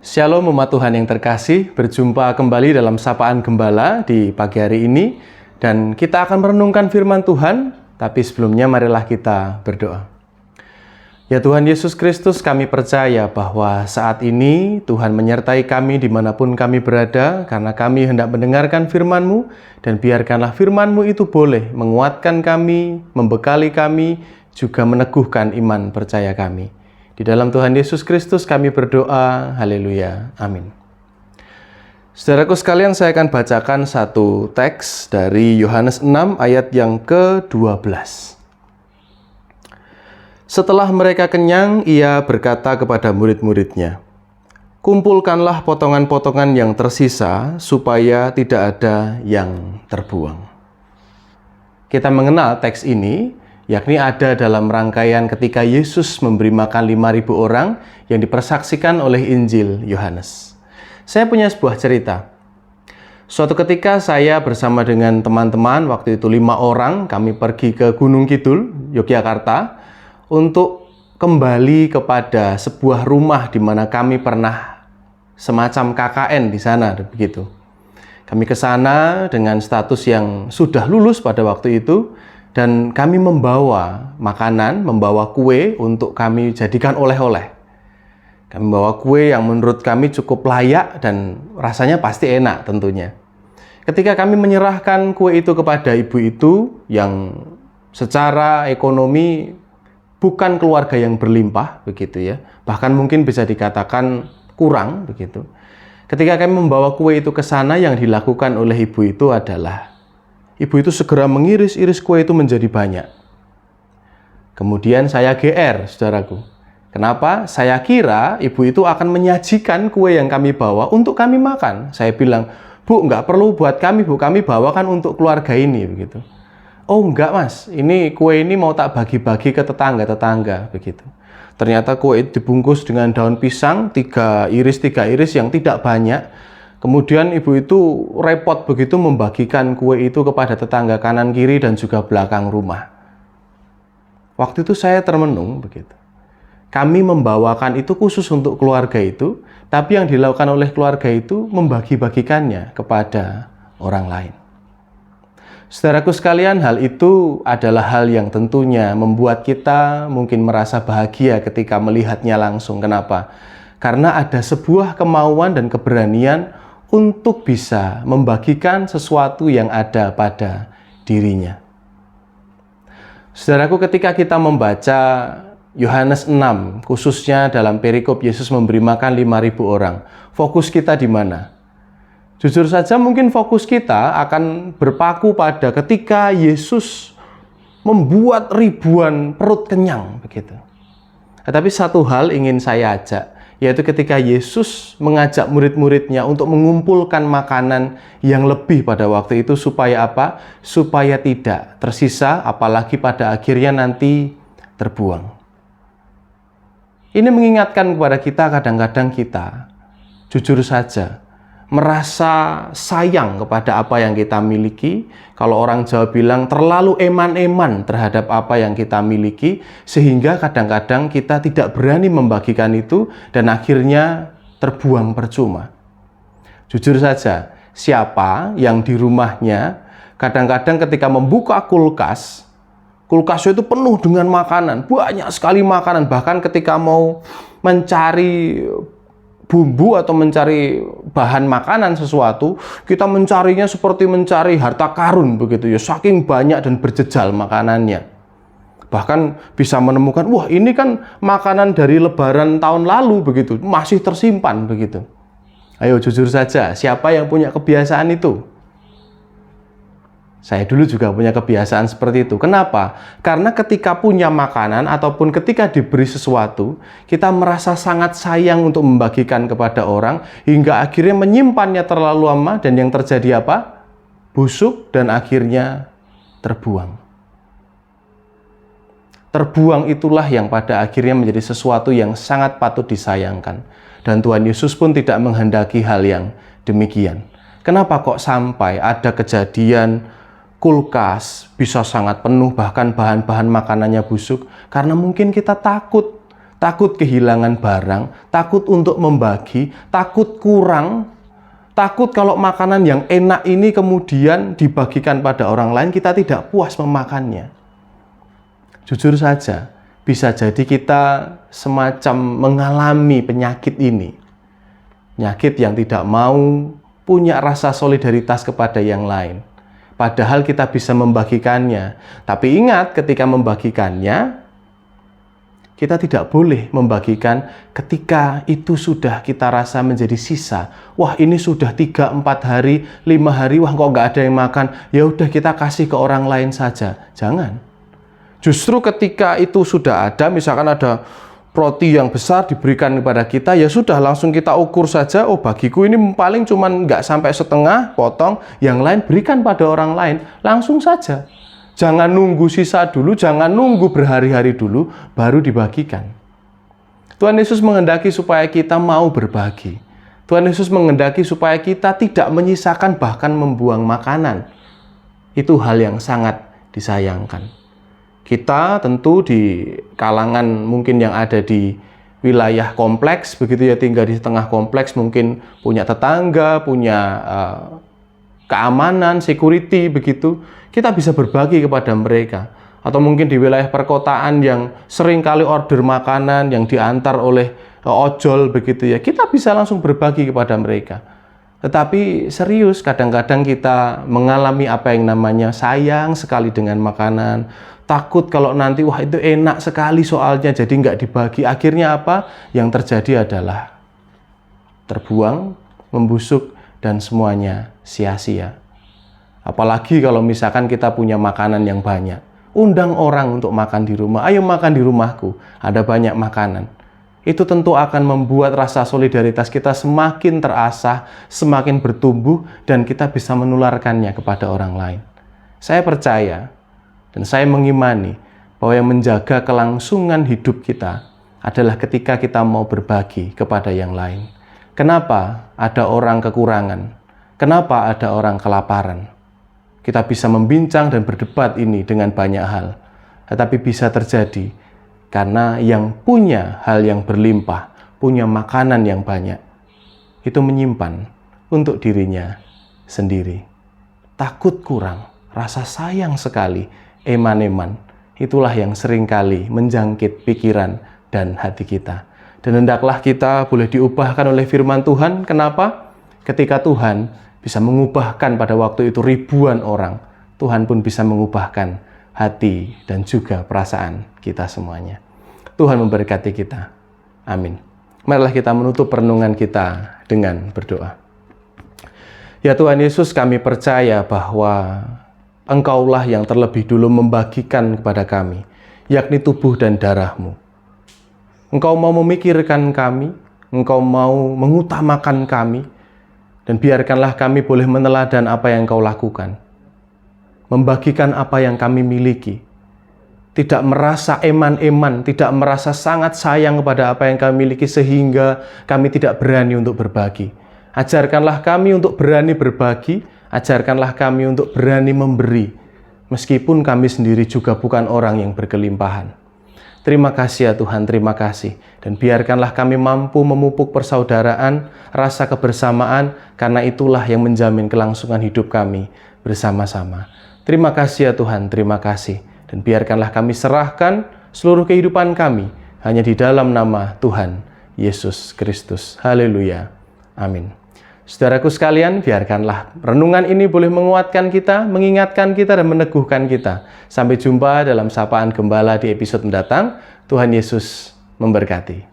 Shalom umat Tuhan yang terkasih, berjumpa kembali dalam Sapaan Gembala di pagi hari ini. Dan kita akan merenungkan firman Tuhan, tapi sebelumnya marilah kita berdoa. Ya Tuhan Yesus Kristus, kami percaya bahwa saat ini Tuhan menyertai kami dimanapun kami berada, karena kami hendak mendengarkan firman-Mu, dan biarkanlah firman-Mu itu boleh menguatkan kami, membekali kami, juga meneguhkan iman percaya kami. Di dalam Tuhan Yesus Kristus kami berdoa, haleluya, amin. Saudaraku sekalian, saya akan bacakan satu teks dari Yohanes 6 ayat yang ke-12. Setelah mereka kenyang, ia berkata kepada murid-muridnya, "Kumpulkanlah potongan-potongan yang tersisa, supaya tidak ada yang terbuang." Kita mengenal teks ini, yakni ada dalam rangkaian ketika Yesus memberi makan 5.000 orang yang dipersaksikan oleh Injil Yohanes. Saya punya sebuah cerita. Suatu ketika saya bersama dengan teman-teman, waktu itu 5 orang, kami pergi ke Gunung Kidul, Yogyakarta, untuk kembali kepada sebuah rumah di mana kami pernah semacam KKN di sana, begitu. Kami ke sana dengan status yang sudah lulus pada waktu itu, dan kami membawa makanan, membawa kue untuk kami jadikan oleh-oleh. Kami membawa kue yang menurut kami cukup layak dan rasanya pasti enak tentunya. Ketika kami menyerahkan kue itu kepada ibu itu yang secara ekonomi bukan keluarga yang berlimpah, begitu ya. Bahkan mungkin bisa dikatakan kurang, begitu. Ketika kami membawa kue itu ke sana, yang dilakukan oleh ibu itu adalah ibu itu segera mengiris-iris kue itu menjadi banyak. Kemudian saya GR, saudaraku. Kenapa? Saya kira ibu itu akan menyajikan kue yang kami bawa untuk kami makan. Saya bilang, "Bu, nggak perlu buat kami, Bu. Kami bawakan untuk keluarga ini." Begitu. "Oh, enggak, Mas. Ini kue ini mau tak bagi-bagi ke tetangga-tetangga." Begitu. Ternyata kue itu dibungkus dengan daun pisang, 3 iris yang tidak banyak. Kemudian ibu itu repot begitu membagikan kue itu kepada tetangga kanan kiri dan juga belakang rumah. Waktu itu saya termenung begitu. Kami membawakan itu khusus untuk keluarga itu, tapi yang dilakukan oleh keluarga itu membagi-bagikannya kepada orang lain. Saudaraku sekalian, hal itu adalah hal yang tentunya membuat kita mungkin merasa bahagia ketika melihatnya langsung. Kenapa? Karena ada sebuah kemauan dan keberanian untuk bisa membagikan sesuatu yang ada pada dirinya. Saudaraku, ketika kita membaca Yohanes 6, khususnya dalam perikop Yesus memberi makan 5.000 orang, fokus kita di mana? Jujur saja mungkin fokus kita akan berpaku pada ketika Yesus membuat ribuan perut kenyang, begitu. Tetapi satu hal ingin saya ajak, yaitu ketika Yesus mengajak murid-muridnya untuk mengumpulkan makanan yang lebih pada waktu itu, supaya apa? Supaya tidak tersisa, apalagi pada akhirnya nanti terbuang. Ini mengingatkan kepada kita, kadang-kadang kita, jujur saja, merasa sayang kepada apa yang kita miliki. Kalau orang Jawa bilang terlalu eman-eman terhadap apa yang kita miliki, sehingga kadang-kadang kita tidak berani membagikan itu dan akhirnya terbuang percuma. Jujur saja, siapa yang di rumahnya kadang-kadang ketika membuka kulkas itu penuh dengan makanan, banyak sekali makanan, bahkan ketika mau mencari bumbu atau mencari bahan makanan sesuatu, kita mencarinya seperti mencari harta karun begitu ya, saking banyak dan berjejal makanannya. Bahkan bisa menemukan, wah ini kan makanan dari lebaran tahun lalu begitu, masih tersimpan begitu. Ayo jujur saja, siapa yang punya kebiasaan itu? Saya dulu juga punya kebiasaan seperti itu. Kenapa? Karena ketika punya makanan ataupun ketika diberi sesuatu, kita merasa sangat sayang untuk membagikan kepada orang, hingga akhirnya menyimpannya terlalu lama, dan yang terjadi apa? Busuk dan akhirnya terbuang. Terbuang itulah yang pada akhirnya menjadi sesuatu yang sangat patut disayangkan. Dan Tuhan Yesus pun tidak menghendaki hal yang demikian. Kenapa kok sampai ada kejadian kulkas bisa sangat penuh, bahkan bahan-bahan makanannya busuk? Karena mungkin kita takut takut kehilangan barang, takut untuk membagi, takut kurang, takut kalau makanan yang enak ini kemudian dibagikan pada orang lain, kita tidak puas memakannya. Jujur saja, bisa jadi kita semacam mengalami penyakit ini. Penyakit yang tidak mau punya rasa solidaritas kepada yang lain. Padahal kita bisa membagikannya. Tapi ingat, ketika membagikannya, kita tidak boleh membagikan ketika itu sudah kita rasa menjadi sisa. Wah, ini sudah 3-4 hari, 5 hari, wah kok nggak ada yang makan. Ya udah, kita kasih ke orang lain saja. Jangan. Justru ketika itu sudah ada, misalkan ada roti yang besar diberikan kepada kita, ya sudah langsung kita ukur saja, oh bagiku ini paling cuman nggak sampai setengah potong, yang lain berikan pada orang lain, langsung saja. Jangan nunggu sisa dulu, jangan nunggu berhari-hari dulu, baru dibagikan. Tuhan Yesus menghendaki supaya kita mau berbagi. Tuhan Yesus menghendaki supaya kita tidak menyisakan bahkan membuang makanan. Itu hal yang sangat disayangkan. Kita tentu di kalangan mungkin yang ada di wilayah kompleks, begitu ya, tinggal di tengah kompleks, mungkin punya tetangga, punya keamanan, security, begitu. Kita bisa berbagi kepada mereka. Atau mungkin di wilayah perkotaan yang sering kali order makanan yang diantar oleh ojol, begitu ya. Kita bisa langsung berbagi kepada mereka. Tetapi serius, kadang-kadang kita mengalami apa yang namanya sayang sekali dengan makanan. Takut kalau nanti, wah itu enak sekali soalnya, jadi nggak dibagi. Akhirnya apa? Yang terjadi adalah terbuang, membusuk, dan semuanya sia-sia. Apalagi kalau misalkan kita punya makanan yang banyak. Undang orang untuk makan di rumah. Ayo makan di rumahku, ada banyak makanan. Itu tentu akan membuat rasa solidaritas kita semakin terasah, semakin bertumbuh, dan kita bisa menularkannya kepada orang lain. Saya percaya, dan saya mengimani bahwa yang menjaga kelangsungan hidup kita adalah ketika kita mau berbagi kepada yang lain. Kenapa ada orang kekurangan? Kenapa ada orang kelaparan? Kita bisa membincang dan berdebat ini dengan banyak hal. Tetapi bisa terjadi karena yang punya hal yang berlimpah, punya makanan yang banyak, itu menyimpan untuk dirinya sendiri. Takut kurang, rasa sayang sekali, eman-eman, itulah yang seringkali menjangkit pikiran dan hati kita. Dan hendaklah kita boleh diubahkan oleh firman Tuhan. Kenapa? Ketika Tuhan bisa mengubahkan pada waktu itu ribuan orang, Tuhan pun bisa mengubahkan hati dan juga perasaan kita semuanya. Tuhan memberkati kita. Amin. Marilah kita menutup perenungan kita dengan berdoa. Ya Tuhan Yesus, kami percaya bahwa Engkaulah yang terlebih dulu membagikan kepada kami, yakni tubuh dan darah-Mu. Engkau mau memikirkan kami, Engkau mau mengutamakan kami, dan biarkanlah kami boleh meneladan apa yang Engkau lakukan. Membagikan apa yang kami miliki. Tidak merasa eman-eman, tidak merasa sangat sayang kepada apa yang kami miliki sehingga kami tidak berani untuk berbagi. Ajarkanlah kami untuk berani berbagi, ajarkanlah kami untuk berani memberi, meskipun kami sendiri juga bukan orang yang berkelimpahan. Terima kasih ya Tuhan, terima kasih. Dan biarkanlah kami mampu memupuk persaudaraan, rasa kebersamaan, karena itulah yang menjamin kelangsungan hidup kami bersama-sama. Terima kasih ya Tuhan, terima kasih. Dan biarkanlah kami serahkan seluruh kehidupan kami hanya di dalam nama Tuhan Yesus Kristus. Haleluya. Amin. Saudaraku sekalian, biarkanlah renungan ini boleh menguatkan kita, mengingatkan kita, dan meneguhkan kita. Sampai jumpa dalam Sapaan Gembala di episode mendatang. Tuhan Yesus memberkati.